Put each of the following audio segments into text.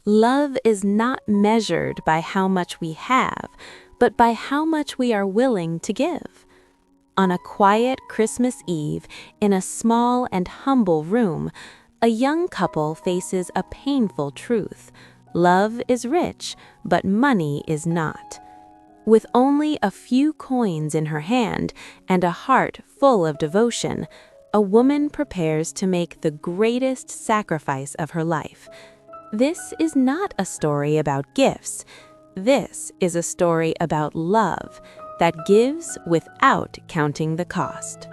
Love is not measured by how much we have, but by how much we are willing to give. On a quiet Christmas Eve, in a small and humble room, a young couple faces a painful truth. Love is rich, but money is not. With only a few coins in her hand and a heart full of devotion, a woman prepares to make the greatest sacrifice of her life. This is not a story about gifts. This is a story about love that gives without counting the cost.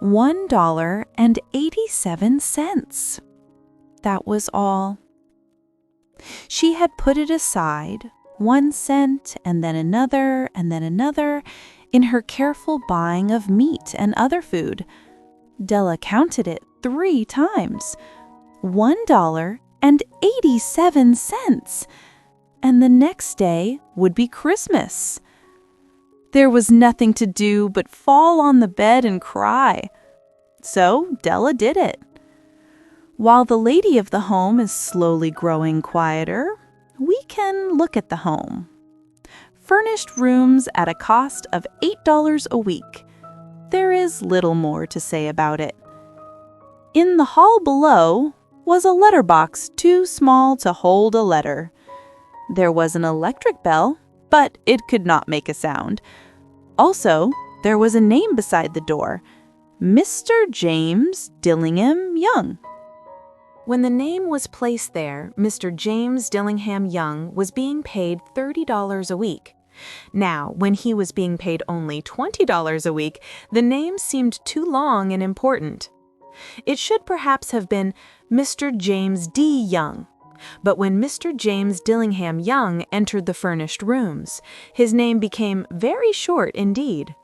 $1.87. That was all. She had put it aside, 1 cent and then another, in her careful buying of meat and other food. Della counted it 3 times. $1.87. And the next day would be Christmas. There was nothing to do but fall on the bed and cry. So Della did it. While the lady of the home is slowly growing quieter, we can look at the home. Furnished rooms at a cost of $8 a week. There is little more to say about it. In the hall below was a letterbox too small to hold a letter. There was an electric bell, but it could not make a sound. Also, there was a name beside the door, Mr. James Dillingham Young. When the name was placed there, Mr. James Dillingham Young was being paid $30 a week. Now, when he was being paid only $20 a week, the name seemed too long and important. It should perhaps have been Mr. James D. Young. But when Mr. James Dillingham Young entered the furnished rooms, his name became very short indeed.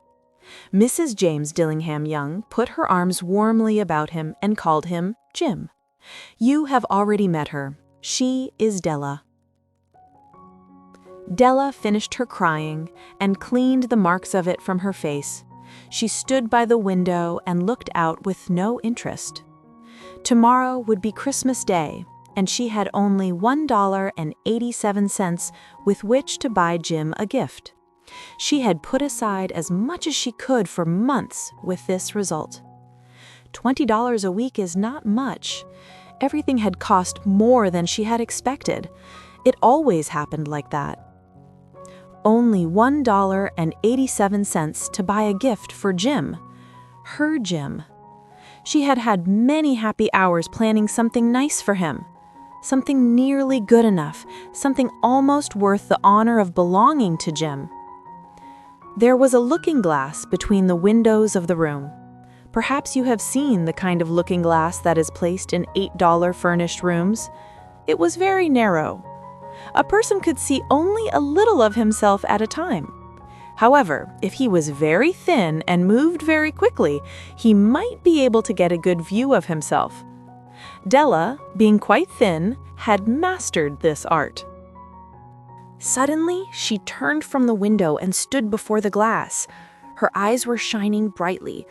Mrs. James Dillingham Young put her arms warmly about him and called him Jim. You have already met her. She is Della. Della finished her crying and cleaned the marks of it from her face. She stood by the window and looked out with no interest. Tomorrow would be Christmas Day, and she had only $1.87 with which to buy Jim a gift. She had put aside as much as she could for months with this result. $20 a week is not much. Everything had cost more than she had expected. It always happened like that. Only $1.87 to buy a gift for Jim. Her Jim. She had had many happy hours planning something nice for him. Something nearly good enough, something almost worth the honor of belonging to Jim. There was a looking glass between the windows of the room. Perhaps you have seen the kind of looking glass that is placed in $8 furnished rooms. It was very narrow. A person could see only a little of himself at a time. However, if he was very thin and moved very quickly, he might be able to get a good view of himself. Della, being quite thin, had mastered this art. Suddenly, she turned from the window and stood before the glass. Her eyes were shining brightly,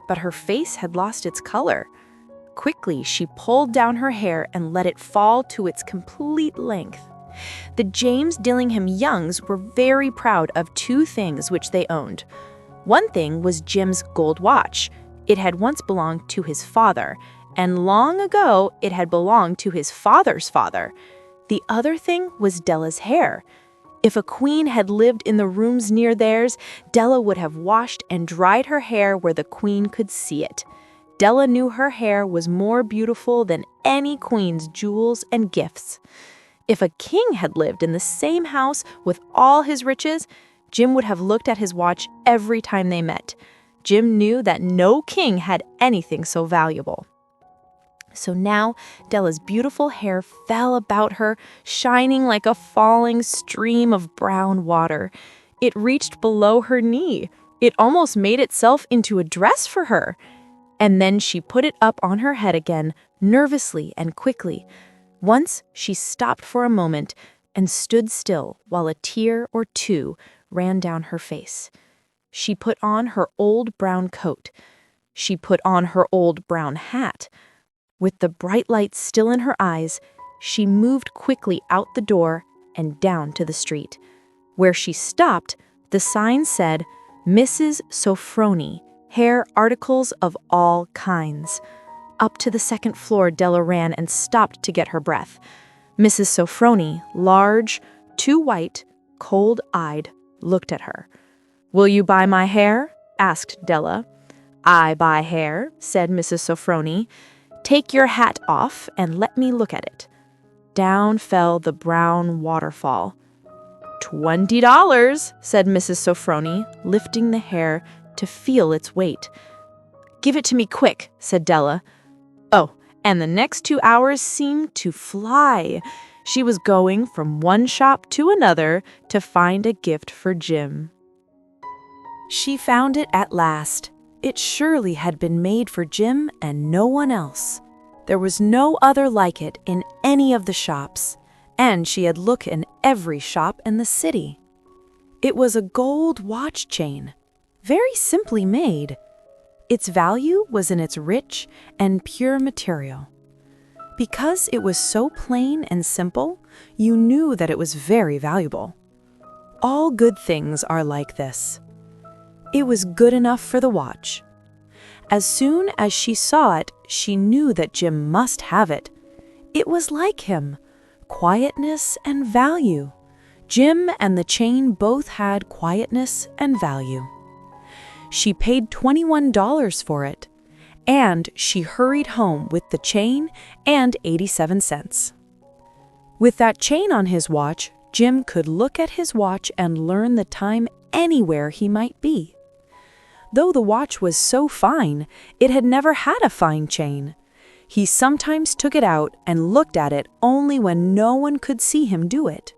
but her face had lost its color. Quickly, she pulled down her hair and let it fall to its complete length. The James Dillingham Youngs were very proud of 2 things which they owned. One thing was Jim's gold watch. It had once belonged to his father, and long ago it had belonged to his father's father. The other thing was Della's hair. If a queen had lived in the rooms near theirs, Della would have washed and dried her hair where the queen could see it. Della knew her hair was more beautiful than any queen's jewels and gifts. If a king had lived in the same house with all his riches, Jim would have looked at his watch every time they met. Jim knew that no king had anything so valuable. So now Della's beautiful hair fell about her, shining like a falling stream of brown water. It reached below her knee. It almost made itself into a dress for her. And then she put it up on her head again, nervously and quickly. Once she stopped for a moment and stood still while a tear or two ran down her face. She put on her old brown coat. She put on her old brown hat. With the bright light still in her eyes, She moved quickly out the door and down to the street. Where she stopped, the sign said, Mrs. Sofroni, hair articles of all kinds. Up to the second floor, Della ran and stopped to get her breath. Mrs. Sofroni, large, too white, cold-eyed, looked at her. "Will you buy my hair?" asked Della. "I buy hair," said Mrs. Sofroni. "Take your hat off and let me look at it." Down fell the brown waterfall. $20, said Mrs. Sofroni, lifting the hair to feel its weight. "Give it to me quick," said Della. Oh, and the next 2 hours seemed to fly. She was going from one shop to another to find a gift for Jim. She found it at last. It surely had been made for Jim and no one else. There was no other like it in any of the shops, and she had looked in every shop in the city. It was a gold watch chain, very simply made. Its value was in its rich and pure material. Because it was so plain and simple, you knew that it was very valuable. All good things are like this. It was good enough for the watch. As soon as she saw it, she knew that Jim must have it. It was like him, quietness and value. Jim and the chain both had quietness and value. She paid $21 for it, and she hurried home with the chain and 87 cents. With that chain on his watch, Jim could look at his watch and learn the time anywhere he might be. Though the watch was so fine, it had never had a fine chain. He sometimes took it out and looked at it only when no one could see him do it.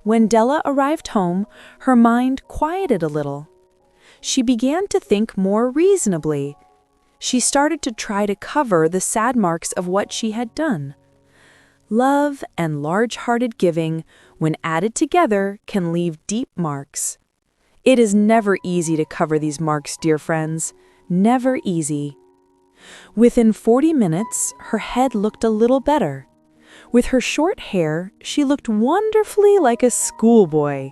When Della arrived home, her mind quieted a little. She began to think more reasonably. She started to try to cover the sad marks of what she had done. Love and large-hearted giving, when added together, can leave deep marks. It is never easy to cover these marks, dear friends. Never easy. Within 40 minutes, her head looked a little better. With her short hair, she looked wonderfully like a schoolboy.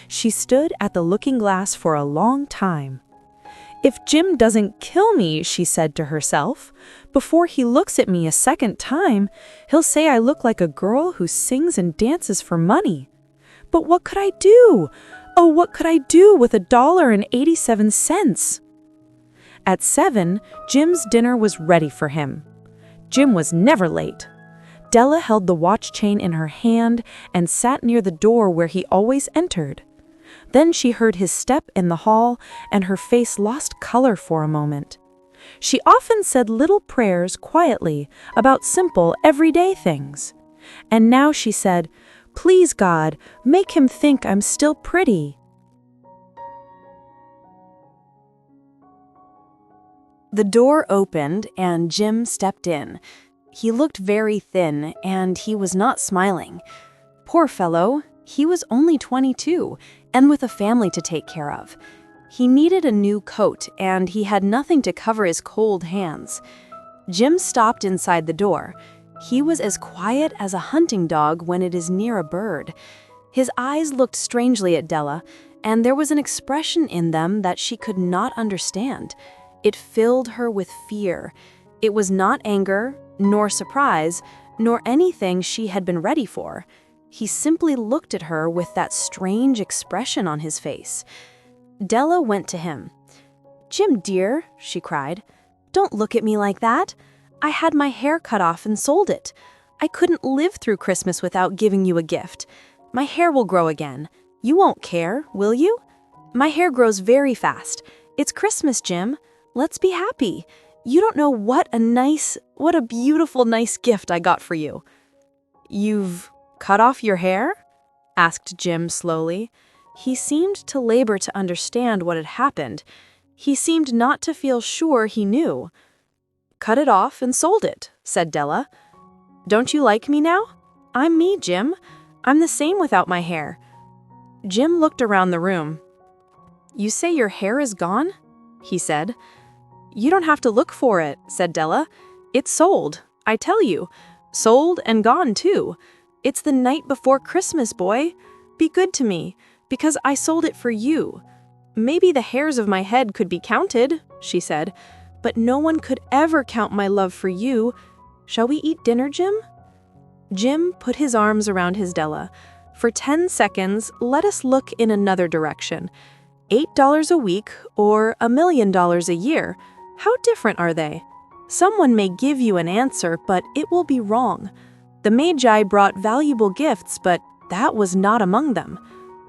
She stood at the looking glass for a long time. "If Jim doesn't kill me," she said to herself, "before he looks at me a second time, he'll say I look like a girl who sings and dances for money. But what could I do? Oh, what could I do with $1.87? At 7, Jim's dinner was ready for him. Jim was never late. Della held the watch chain in her hand and sat near the door where he always entered. Then she heard his step in the hall, and her face lost color for a moment. She often said little prayers quietly about simple, everyday things. And now she said, "Please, God, make him think I'm still pretty." The door opened and Jim stepped in. He looked very thin and he was not smiling. Poor fellow, he was only 22 and with a family to take care of. He needed a new coat and he had nothing to cover his cold hands. Jim stopped inside the door. He was as quiet as a hunting dog when it is near a bird. His eyes looked strangely at Della, and there was an expression in them that she could not understand. It filled her with fear. It was not anger, nor surprise, nor anything she had been ready for. He simply looked at her with that strange expression on his face. Della went to him. "Jim, dear," she cried, "don't look at me like that. I had my hair cut off and sold it. I couldn't live through Christmas without giving you a gift. My hair will grow again. You won't care, will you? My hair grows very fast. It's Christmas, Jim. Let's be happy. You don't know what a beautiful, nice gift I got for you." "You've cut off your hair?" asked Jim slowly. He seemed to labor to understand what had happened. He seemed not to feel sure he knew. "Cut it off and sold it," said Della. "Don't you like me now? I'm me, Jim. I'm the same without my hair." Jim looked around the room. "You say your hair is gone?" he said. "You don't have to look for it," said Della. "It's sold, I tell you. Sold and gone, too. It's the night before Christmas, boy. Be good to me, because I sold it for you. Maybe the hairs of my head could be counted, she said, but no one could ever count my love for you. Shall we eat dinner, Jim? Jim put his arms around his Della. For 10 seconds, let us look in another direction. $8 a week or $1 million a year. How different are they? Someone may give you an answer, but it will be wrong. The Magi brought valuable gifts, but that was not among them.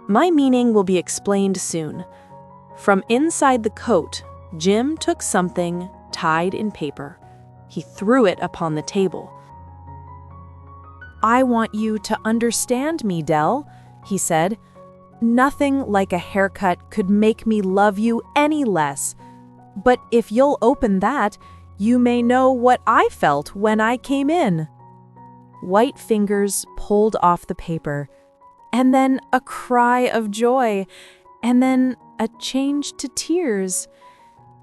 My meaning will be explained soon. From inside the coat, Jim took something tied in paper. He threw it upon the table. I want you to understand me, Dell, he said. Nothing like a haircut could make me love you any less. But if you'll open that, you may know what I felt when I came in. White fingers pulled off the paper, and then a cry of joy, and then a change to tears.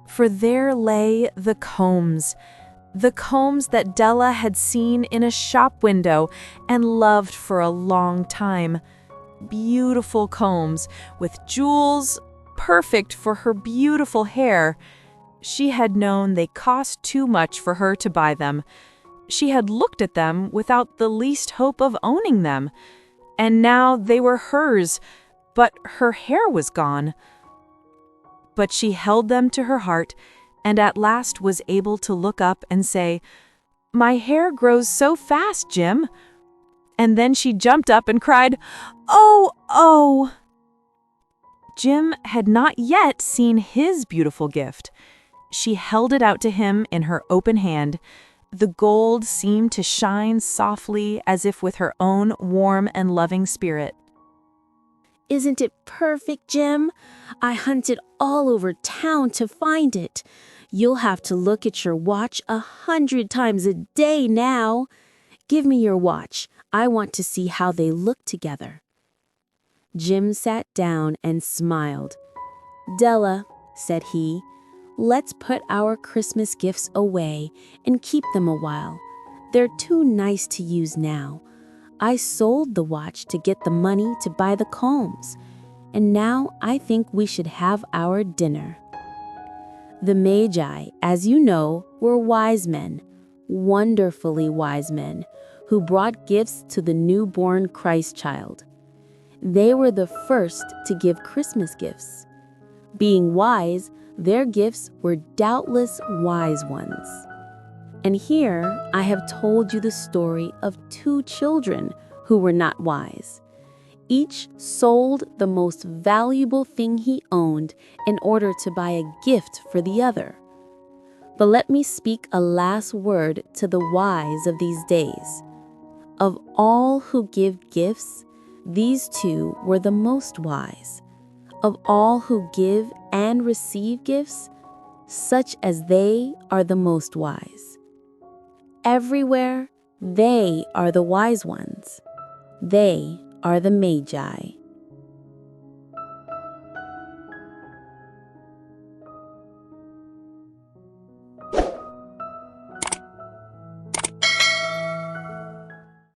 For there lay the combs that Della had seen in a shop window and loved for a long time. Beautiful combs with jewels, perfect for her beautiful hair. She had known they cost too much for her to buy them. She had looked at them without the least hope of owning them. And now they were hers, but her hair was gone. But she held them to her heart, and at last was able to look up and say, "My hair grows so fast, Jim." And then she jumped up and cried, "Oh, oh!" Jim had not yet seen his beautiful gift. She held it out to him in her open hand. The gold seemed to shine softly as if with her own warm and loving spirit. Isn't it perfect, Jim? I hunted all over town to find it. You'll have to look at your watch 100 times a day now. Give me your watch. I want to see how they look together. Jim sat down and smiled. Della, said he, let's put our Christmas gifts away and keep them a while. They're too nice to use now. I sold the watch to get the money to buy the combs, and now I think we should have our dinner. The Magi, as you know, were wise men, wonderfully wise men, who brought gifts to the newborn Christ child. They were the first to give Christmas gifts. Being wise, their gifts were doubtless wise ones. And here I have told you the story of 2 children who were not wise. Each sold the most valuable thing he owned in order to buy a gift for the other. But let me speak a last word to the wise of these days. Of all who give gifts, these 2 were the most wise. Of all who give and receive gifts, such as they are the most wise. Everywhere, they are the wise ones. They are the Magi.